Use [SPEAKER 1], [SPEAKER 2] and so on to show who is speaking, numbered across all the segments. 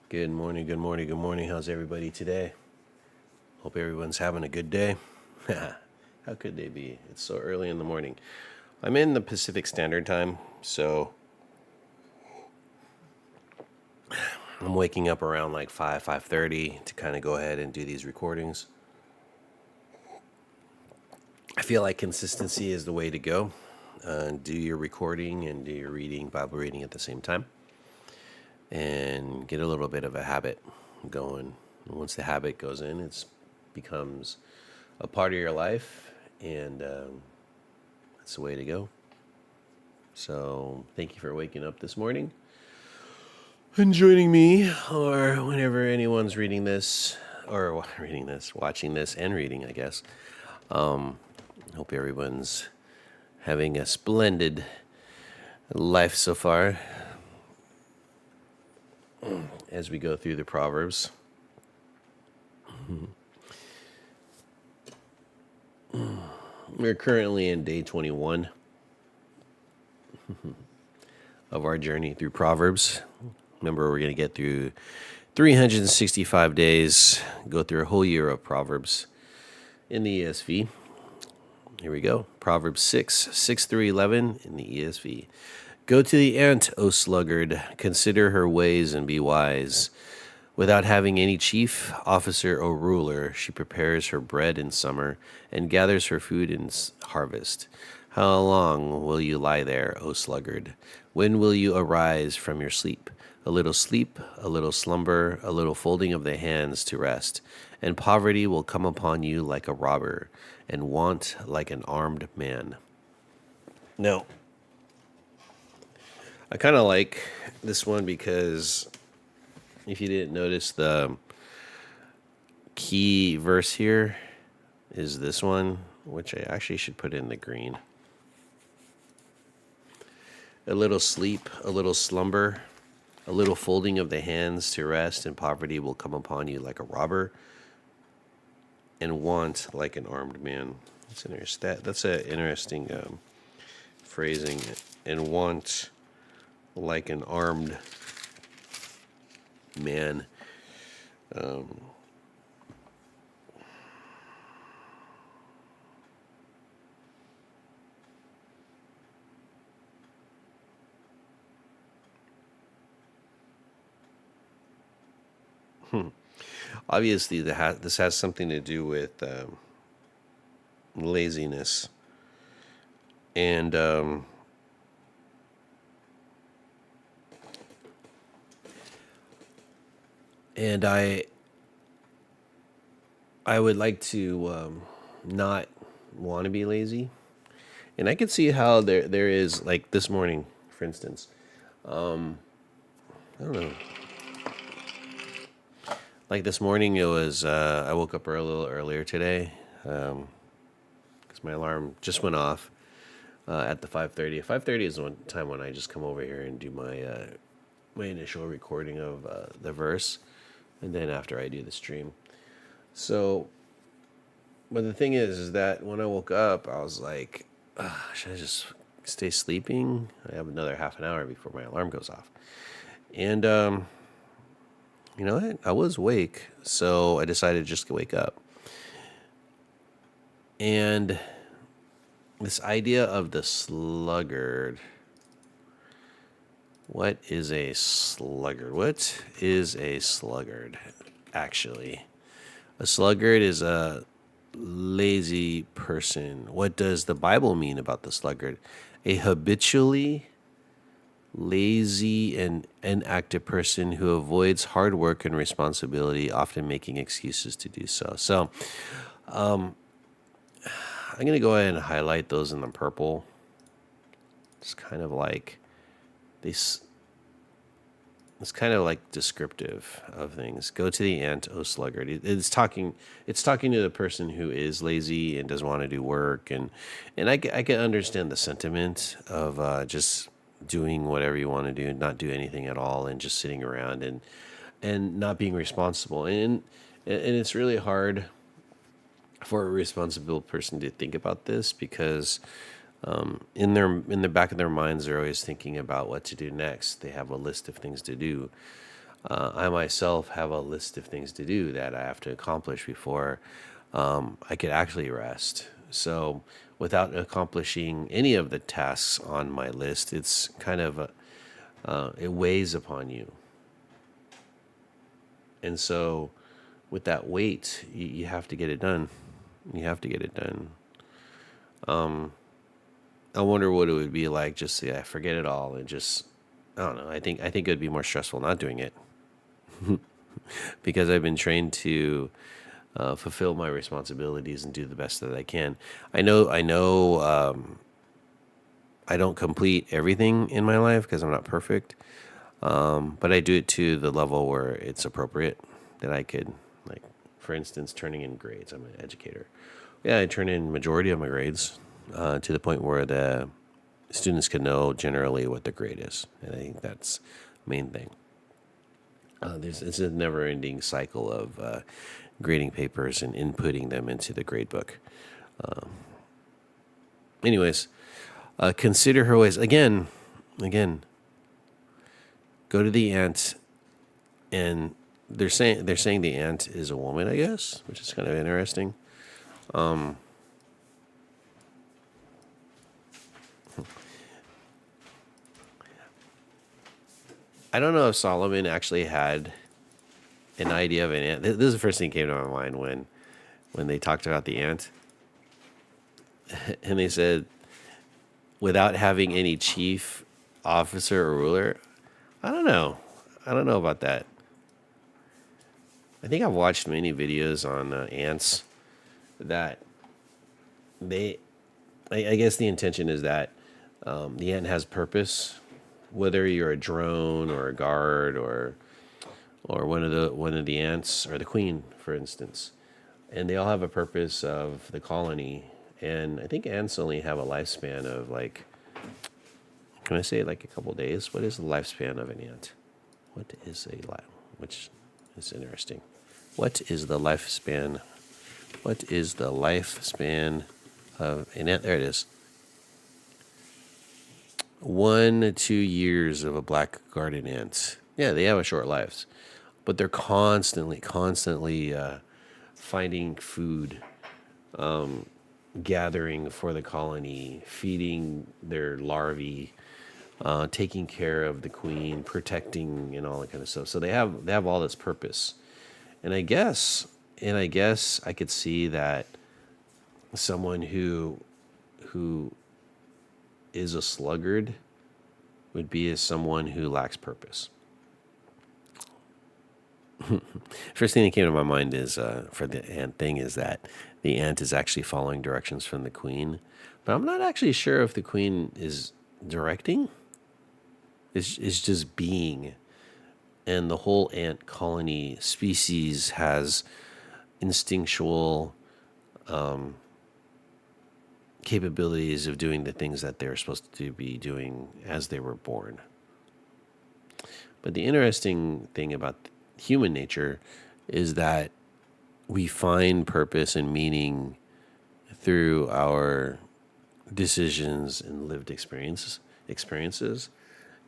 [SPEAKER 1] Good morning, good morning, good morning. How's everybody today? Hope everyone's having a good day. How could they be? It's so early in the morning. I'm in the Pacific Standard Time, so I'm waking up around like 5:30 to kind of go ahead and do these recordings. I feel like consistency is the way to go. Do your recording and do your reading, Bible reading at the same time, and get a little bit of a habit going. Once the habit goes in, it becomes a part of your life, and that's the way to go. So thank you for waking up this morning and joining me, or whenever anyone's reading this, or watching this and reading, I guess. Hope everyone's having a splendid life so far as we go through the Proverbs. We're currently in day 21 of our journey through Proverbs. Remember, we're going to get through 365 days, go through a whole year of Proverbs in the ESV. Here we go. Proverbs 6 through 11 in the ESV. Go to the ant, O sluggard, consider her ways and be wise. Without having any chief, officer, or ruler, she prepares her bread in summer and gathers her food in harvest. How long will you lie there, O sluggard? When will you arise from your sleep, a little slumber, a little folding of the hands to rest, and poverty will come upon you like a robber, and want like an armed man. Now, I kind of like this one because if you didn't notice, the key verse here is this one, which I actually should put in the green. A little sleep, a little slumber, a little folding of the hands to rest, and poverty will come upon you like a robber, and want like an armed man. That's an interesting phrasing. And want like an armed man. Obviously, this has something to do with laziness, and I would like to not want to be lazy, and I could see how there is, like this morning, for instance. I don't know. Like this morning, it was I woke up a little earlier today because my alarm just went off at the 5:30. 5:30 is one time when I just come over here and do my initial recording of the verse, and then after I do the stream. So, but the thing is that when I woke up, I was like, should I just stay sleeping? I have another half an hour before my alarm goes off, and you know what? I was awake, so I decided to just wake up. And this idea of the sluggard. What is a sluggard? What is a sluggard, actually? A sluggard is a lazy person. What does the Bible mean about the sluggard? A habitually lazy and inactive person who avoids hard work and responsibility, often making excuses to do so. So I'm going to go ahead and highlight those in the purple. It's kind of like this. It's kind of like descriptive of things. Go to the ant, O sluggard. It's talking to the person who is lazy and doesn't want to do work, and I can understand the sentiment of just doing whatever you want to do and not do anything at all and just sitting around and not being responsible. And it's really hard for a responsible person to think about this because in the back of their minds, they're always thinking about what to do next. They have a list of things to do. I myself have a list of things to do that I have to accomplish before I could actually rest. So, without accomplishing any of the tasks on my list, it's kind of it weighs upon you. And so, with that weight, you have to get it done. You have to get it done. I wonder what it would be like just forget it all and just I don't know. I think it would be more stressful not doing it because I've been trained to fulfill my responsibilities and do the best that I can. I know. I don't complete everything in my life because I'm not perfect, but I do it to the level where it's appropriate that I could, like, for instance, turning in grades. I'm an educator. Yeah, I turn in majority of my grades to the point where the students can know generally what the grade is, and I think that's the main thing. It's a never-ending cycle of grading papers and inputting them into the grade book. Anyways, consider her ways again. Go to the ant, and they're saying the ant is a woman, I guess, which is kind of interesting. I don't know if Solomon actually had an idea of an ant. This is the first thing that came to my mind when they talked about the ant, and they said without having any chief officer or ruler. I don't know. I don't know about that. I think I've watched many videos on ants that they. I guess the intention is that the ant has purpose, whether you're a drone or a guard or one of the ants or the queen, for instance, and they all have a purpose of the colony. And I think ants only have a lifespan of like, can I say like a couple days? What is the lifespan of an ant? What is a life? Which is interesting. What is the lifespan? What is the lifespan of an ant? There it is. 1 to 2 years of a black garden ant. Yeah, they have a short lives, but they're constantly finding food, gathering for the colony, feeding their larvae, taking care of the queen, protecting, and all that kind of stuff. So they have all this purpose, and I guess I could see that someone who is a sluggard would be as someone who lacks purpose. First thing that came to my mind is for the ant thing is that the ant is actually following directions from the queen, but I'm not actually sure if the queen is directing. It's just being, and the whole ant colony species has instinctual capabilities of doing the things that they're supposed to be doing as they were born. But the interesting thing about human nature is that we find purpose and meaning through our decisions and lived experiences.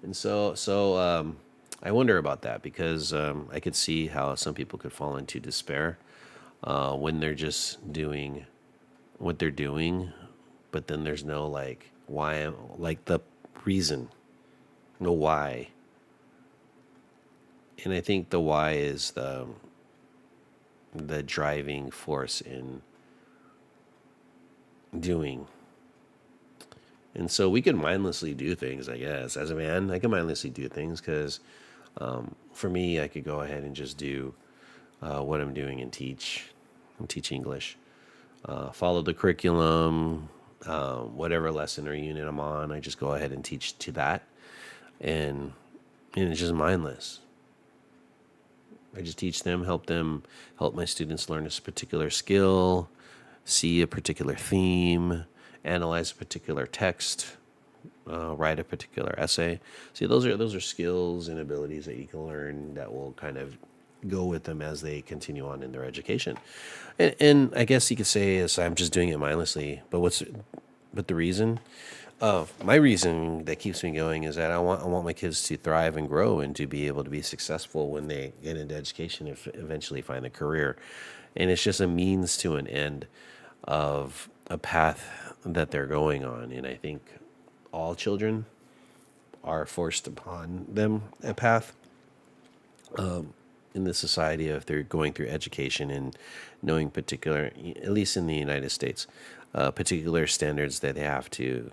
[SPEAKER 1] And so I wonder about that because I could see how some people could fall into despair when they're just doing what they're doing, but then there's no like why, like the reason, no why. And I think the why is the driving force in doing. And so we can mindlessly do things, I guess. As a man, I can mindlessly do things because for me, I could go ahead and just do what I'm doing and teach. And teach English. Follow the curriculum, whatever lesson or unit I'm on, I just go ahead and teach to that. And it's just mindless. I just teach them, help my students learn a particular skill, see a particular theme, analyze a particular text, write a particular essay. See, those are skills and abilities that you can learn that will kind of go with them as they continue on in their education. And I guess you could say is I'm just doing it mindlessly. But the reason? My reason that keeps me going is that I want my kids to thrive and grow and to be able to be successful when they get into education and eventually find a career. And it's just a means to an end of a path that they're going on. And I think all children are forced upon them a path in the society if they're going through education and knowing particular, at least in the United States, particular standards that they have to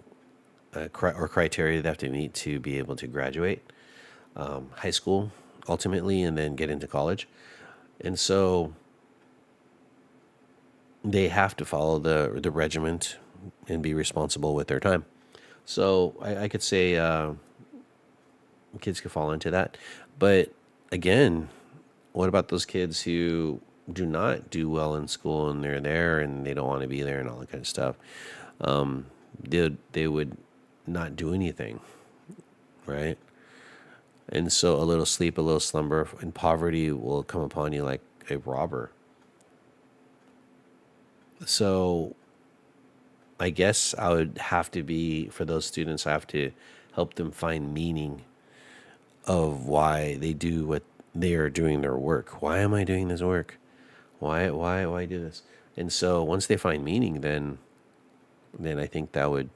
[SPEAKER 1] or criteria they have to meet to be able to graduate high school ultimately and then get into college. And so they have to follow the regiment and be responsible with their time. So I could say kids could fall into that. But again, what about those kids who do not do well in school and they're there and they don't want to be there and all that kind of stuff? They would not do anything, right? And so a little sleep, a little slumber, and poverty will come upon you like a robber. So I guess I would have to be, for those students, I have to help them find meaning of why they do what they are doing their work. Why am I doing this work? Why do this? And so once they find meaning, then I think that would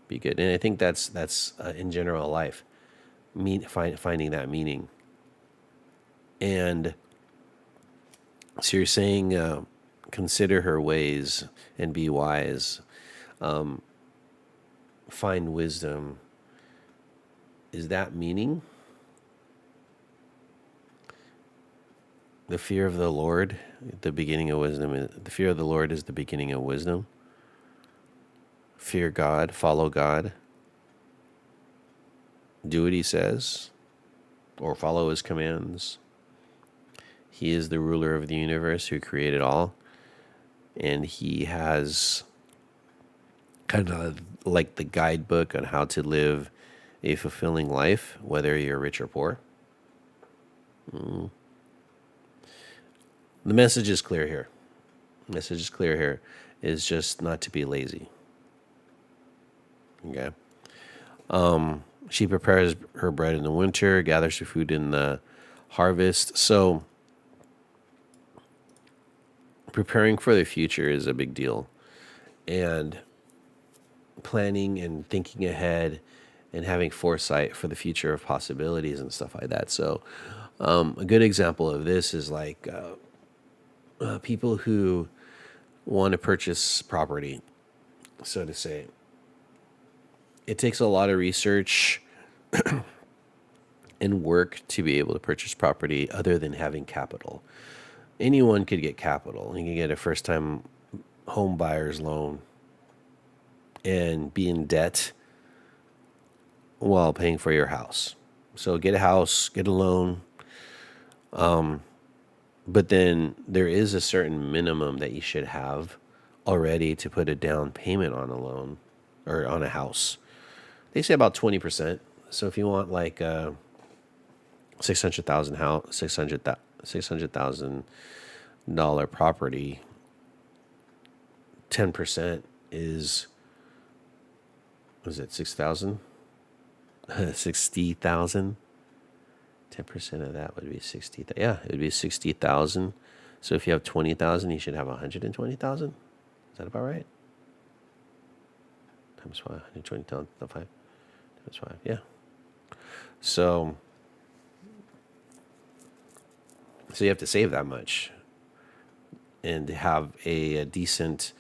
[SPEAKER 1] be good. And I think that's in general life, finding that meaning. And so you're saying, consider her ways and be wise. Find wisdom. Is that meaning? The fear of the Lord, the beginning of wisdom. The fear of the Lord is the beginning of wisdom. Fear God, follow God, do what he says, or follow his commands. He is the ruler of the universe who created all, and he has kind of like the guidebook on how to live a fulfilling life, whether you're rich or poor. The message is clear here. The message is clear here is just not to be lazy. Okay. She prepares her bread in the winter, gathers her food in the harvest. So preparing for the future is a big deal. And planning and thinking ahead and having foresight for the future of possibilities and stuff like that. So a good example of this is like people who want to purchase property, so to say. It takes a lot of research and work to be able to purchase property other than having capital. Anyone could get capital. You can get a first-time home buyer's loan and be in debt while paying for your house. So get a house, get a loan, but then there is a certain minimum that you should have already to put a down payment on a loan or on a house. They say about 20%. So if you want like a $600,000 property, 10% is, was it 6,000? 60,000. 10% of that would be 60. Yeah, it would be 60,000. So if you have 20,000, you should have 120,000. Is that about right? Times 5, 120,000 times 5. Times 5. Yeah. So you have to save that much and have a decent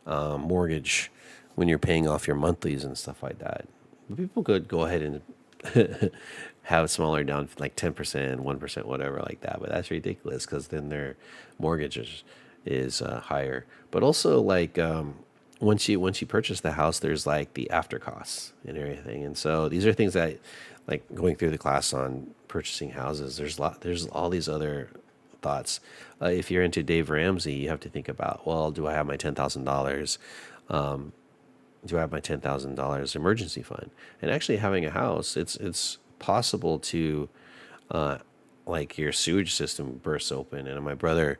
[SPEAKER 1] mortgage when you're paying off your monthlies and stuff like that. People could go ahead and have smaller down, like 10%, 1%, whatever like that. But that's ridiculous because then their mortgage is higher. But also like once you purchase the house, there's like the after costs and everything. And so these are things that, like going through the class on purchasing houses, there's all these other thoughts. If you're into Dave Ramsey, you have to think about, well, do I have my $10,000? Do I have my $10,000 emergency fund? And actually having a house, it's possible to, like your sewage system bursts open. And my brother,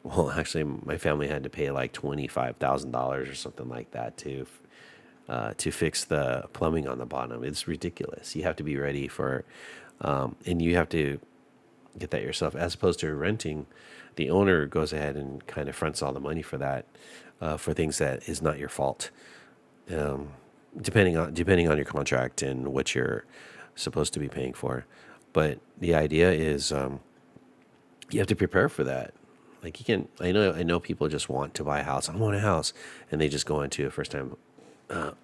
[SPEAKER 1] well, actually my family had to pay like $25,000 or something like that to to fix the plumbing on the bottom. It's ridiculous. You have to be ready for, and you have to get that yourself, as opposed to renting. The owner goes ahead and kind of fronts all the money for that, for things that is not your fault, depending on your contract and what you're supposed to be paying for. But the idea is, you have to prepare for that. Like you can, I know people just want to buy a house. I want a house, and they just go into a first time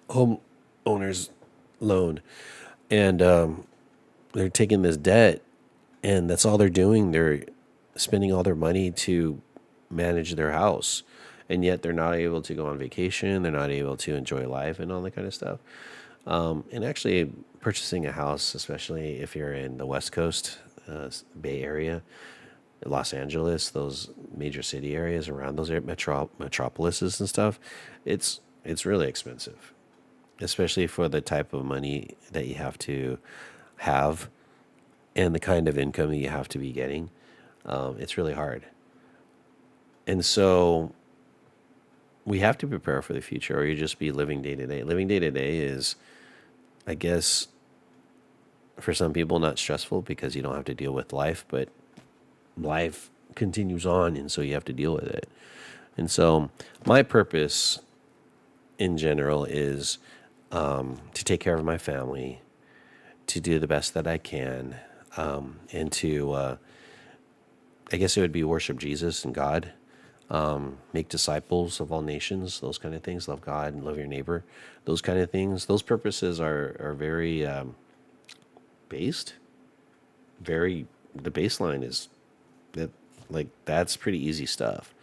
[SPEAKER 1] home owner's loan, and they're taking this debt, and that's all they're doing. They're spending all their money to manage their house, and yet they're not able to go on vacation. They're not able to enjoy life and all that kind of stuff. And actually, purchasing a house, especially if you're in the West Coast, Bay Area, Los Angeles, those major city areas around those metropolises and stuff, it's really expensive, especially for the type of money that you have to have and the kind of income that you have to be getting. It's really hard. And so we have to prepare for the future, or you just be living day to day. Living day to day is, I guess, for some people, not stressful because you don't have to deal with life, but life continues on, and so you have to deal with it. And so my purpose in general is to take care of my family, to do the best that I can, and to, I guess it would be worship Jesus and God, make disciples of all nations, those kind of things, love God and love your neighbor, those kind of things. Those purposes are very based. The baseline is that, like, that's pretty easy stuff.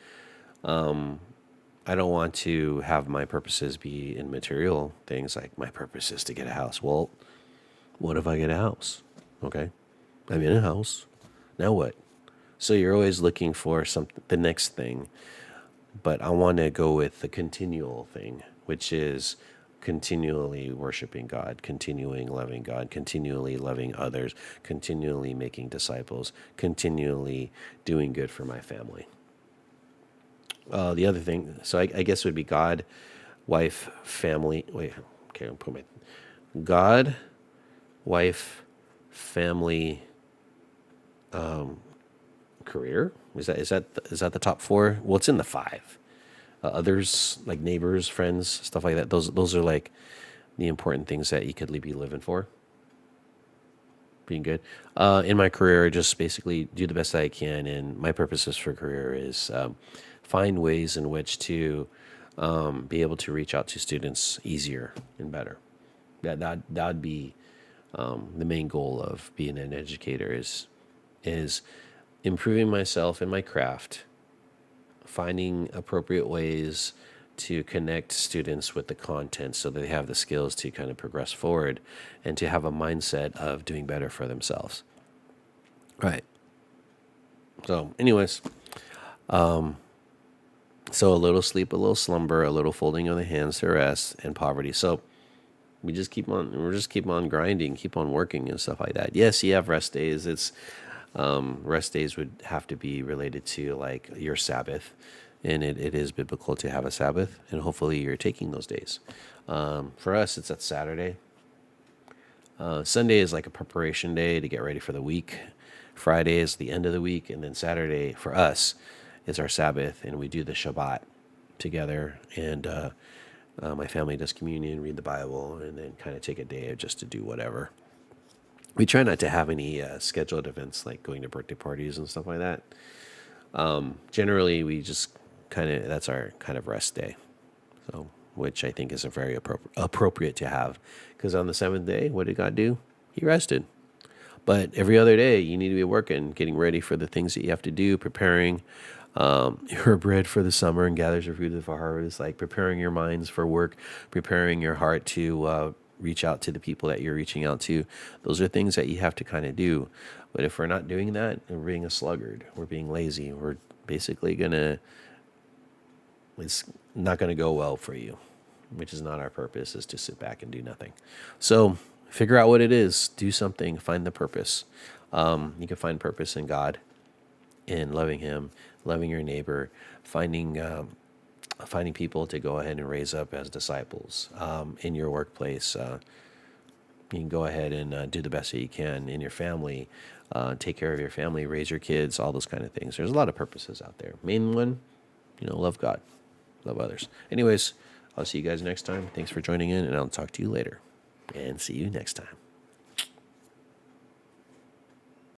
[SPEAKER 1] I don't want to have my purposes be in material things, like my purpose is to get a house. Well, what if I get a house? Okay, I'm in a house. Now what? So you're always looking for the next thing. But I want to go with the continual thing, which is continually worshiping God, continuing loving God, continually loving others, continually making disciples, continually doing good for my family. The other thing, so I guess it would be God, wife, family. Wait, okay, I'll put my God, wife, family, career. Is that the top four? Well, it's in the five. Others, like neighbors, friends, stuff like that. Those are like the important things that you could be living for. Being good. In my career, just basically do the best that I can, and my purposes for career is find ways in which to be able to reach out to students easier and better. That'd be the main goal of being an educator is improving myself in my craft, finding appropriate ways to connect students with the content so that they have the skills to kind of progress forward and to have a mindset of doing better for themselves. Right. So, anyways, so a little sleep, a little slumber, a little folding of the hands to rest, and poverty. So we're just keep on grinding, keep on working and stuff like that. Yes, you have rest days. Rest days would have to be related to like your Sabbath, and it is biblical to have a Sabbath, and hopefully you're taking those days. For us, it's at Saturday. Sunday is like a preparation day to get ready for the week. Friday is the end of the week, and then Saturday for us is our Sabbath, and we do the Shabbat together, and my family does communion, read the Bible, and then kind of take a day just to do whatever. We try not to have any scheduled events like going to birthday parties and stuff like that. Generally, we just that's our kind of rest day. So, which I think is a very appropriate to have. Because on the seventh day, what did God do? He rested. But every other day, you need to be working, getting ready for the things that you have to do, preparing your bread for the summer and gathers your food for harvest, like preparing your minds for work, preparing your heart to reach out to the people that you're reaching out to. Those are things that you have to kind of do. But if we're not doing that, we're being a sluggard. We're being lazy. We're basically it's not going to go well for you, which is not our purpose, is to sit back and do nothing. So figure out what it is. Do something. Find the purpose. You can find purpose in God, in loving Him, loving your neighbor, finding finding people to go ahead and raise up as disciples in your workplace. You can go ahead and do the best that you can in your family, take care of your family, raise your kids, all those kind of things. There's a lot of purposes out there. Main one, love God, love others. Anyways, I'll see you guys next time. Thanks for joining in, and I'll talk to you later. And see you next time.